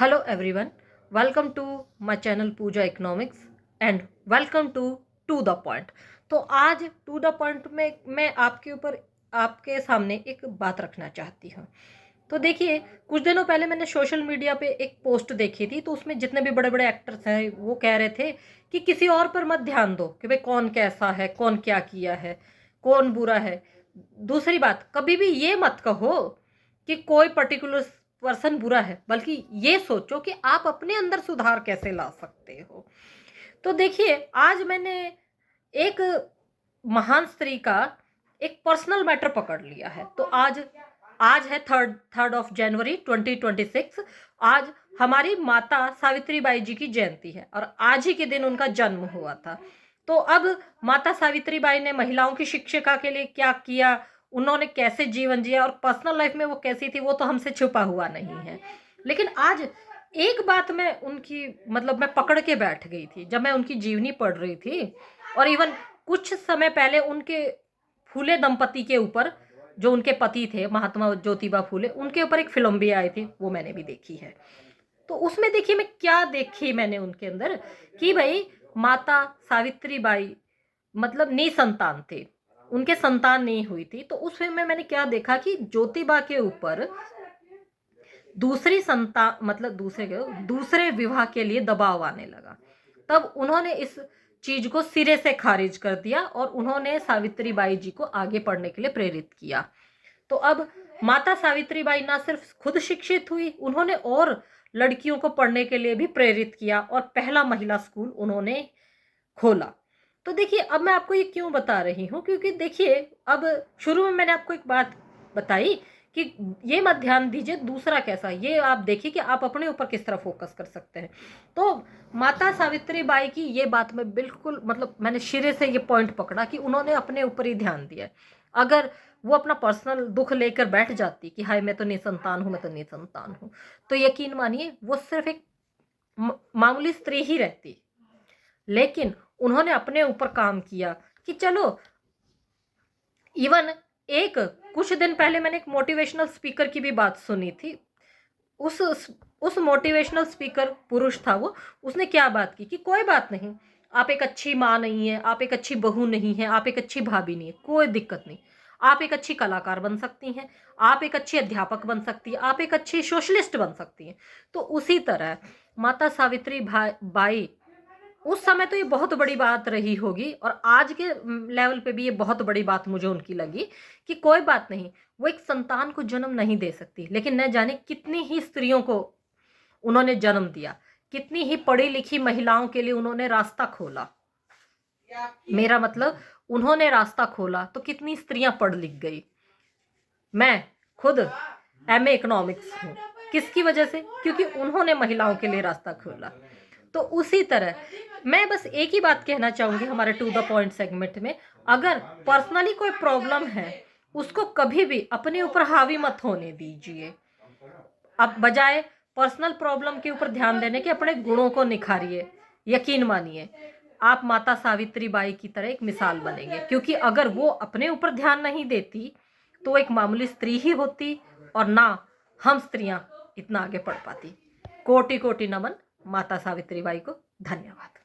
Hello everyone, welcome to my channel Pooja Economics and welcome to the point। तो आज to the point में मैं आपके सामने एक बात रखना चाहती हूँ। तो देखिए, कुछ दिनों पहले मैंने सोशल मीडिया पे एक पोस्ट देखी थी, तो उसमें जितने भी बड़े बड़े एक्टर्स हैं वो कह रहे थे कि किसी और पर मत ध्यान दो कि भाई कौन कैसा है, कौन क्या किया है, कौन बुरा है। दूसरी बात, कभी भी ये मत कहो कि कोई पर्टिकुलर पर्सन बुरा है, बल्कि ये सोचो कि आप अपने अंदर सुधार कैसे ला सकते हो। तो देखिए, आज मैंने एक महान स्त्री का एक पर्सनल मैटर पकड़ लिया है। तो आज आज है थर्ड ऑफ जनवरी 2026। आज हमारी माता सावित्री बाई जी की जयंती है और आज ही के दिन उनका जन्म हुआ था। तो अब माता सावित्री बाई ने महिलाओं की शिक्षा के लिए क्या किया, उन्होंने कैसे जीवन जिया और पर्सनल लाइफ में वो कैसी थी, वो तो हमसे छुपा हुआ नहीं है। लेकिन आज एक बात मैं उनकी मैं पकड़ के बैठ गई थी जब मैं उनकी जीवनी पढ़ रही थी। और इवन कुछ समय पहले उनके फूले दंपति के ऊपर, जो उनके पति थे महात्मा ज्योतिबा फूले, उनके ऊपर एक फिल्म भी आई थी, वो मैंने भी देखी है। तो उसमें देखिए मैं क्या देखी मैंने उनके अंदर, कि भाई माता सावित्री बाई निसंतान थे, उनके संतान नहीं हुई थी। तो उस फिल्म में मैंने क्या देखा कि ज्योतिबा के ऊपर दूसरी संतान दूसरे विवाह के लिए दबाव आने लगा। तब उन्होंने इस चीज को सिरे से खारिज कर दिया और उन्होंने सावित्री बाई जी को आगे पढ़ने के लिए प्रेरित किया। तो अब माता सावित्री बाई ना सिर्फ खुद शिक्षित हुई, उन्होंने और लड़कियों को पढ़ने के लिए भी प्रेरित किया और पहला महिला स्कूल उन्होंने खोला। तो देखिए, अब मैं आपको ये क्यों बता रही हूँ, क्योंकि देखिए, अब शुरू में मैंने आपको एक बात बताई कि ये मत ध्यान दीजिए दूसरा कैसा, ये आप देखिए कि आप अपने ऊपर किस तरह फोकस कर सकते हैं। तो माता सावित्री बाई की ये बात में बिल्कुल मैंने सिरे से ये पॉइंट पकड़ा कि उन्होंने अपने ऊपर ही ध्यान दिया। अगर वो अपना पर्सनल दुख लेकर बैठ जाती कि हाय मैं तो निसंतान हूँ, मैं तो निसंतान हूँ, तो यकीन मानिए वो सिर्फ एक मामूली स्त्री ही रहती। लेकिन उन्होंने अपने ऊपर काम किया कि चलो, इवन एक कुछ दिन पहले मैंने एक मोटिवेशनल स्पीकर की भी बात सुनी थी। उस मोटिवेशनल स्पीकर पुरुष था वो, उसने क्या बात की कि कोई बात नहीं, आप एक अच्छी माँ नहीं है, आप एक अच्छी बहू नहीं है, आप एक अच्छी भाभी नहीं है, कोई दिक्कत नहीं। आप एक अच्छी कलाकार बन सकती हैं, आप एक अच्छी अध्यापक बन सकती हैं, आप एक अच्छी सोशलिस्ट बन सकती हैं। तो उसी तरह माता सावित्री बाई उस समय तो ये बहुत बड़ी बात रही होगी और आज के लेवल पे भी ये बहुत बड़ी बात मुझे उनकी लगी कि कोई बात नहीं, वो एक संतान को जन्म नहीं दे सकती, लेकिन न जाने कितनी ही स्त्रियों को उन्होंने जन्म दिया, कितनी ही पढ़ी लिखी महिलाओं के लिए उन्होंने रास्ता खोला। मेरा उन्होंने रास्ता खोला तो कितनी स्त्रियां पढ़ लिख गई। मैं खुद एमए इकोनॉमिक्स हूँ, किसकी वजह से? क्योंकि उन्होंने महिलाओं के लिए रास्ता खोला। तो उसी तरह मैं बस एक ही बात कहना चाहूंगी हमारे टू द पॉइंट सेगमेंट में, अगर पर्सनली कोई प्रॉब्लम है उसको कभी भी अपने ऊपर हावी मत होने दीजिए। अब बजाय पर्सनल प्रॉब्लम के ऊपर ध्यान देने के अपने गुणों को निखारिए। यकीन मानिए आप माता सावित्री बाई की तरह एक मिसाल बनेंगे, क्योंकि अगर वो अपने ऊपर ध्यान नहीं देती तो एक मामूली स्त्री ही होती और ना हम स्त्रियां इतना आगे बढ़ पाती। कोटि कोटि नमन माता सावित्री बाई को। धन्यवाद।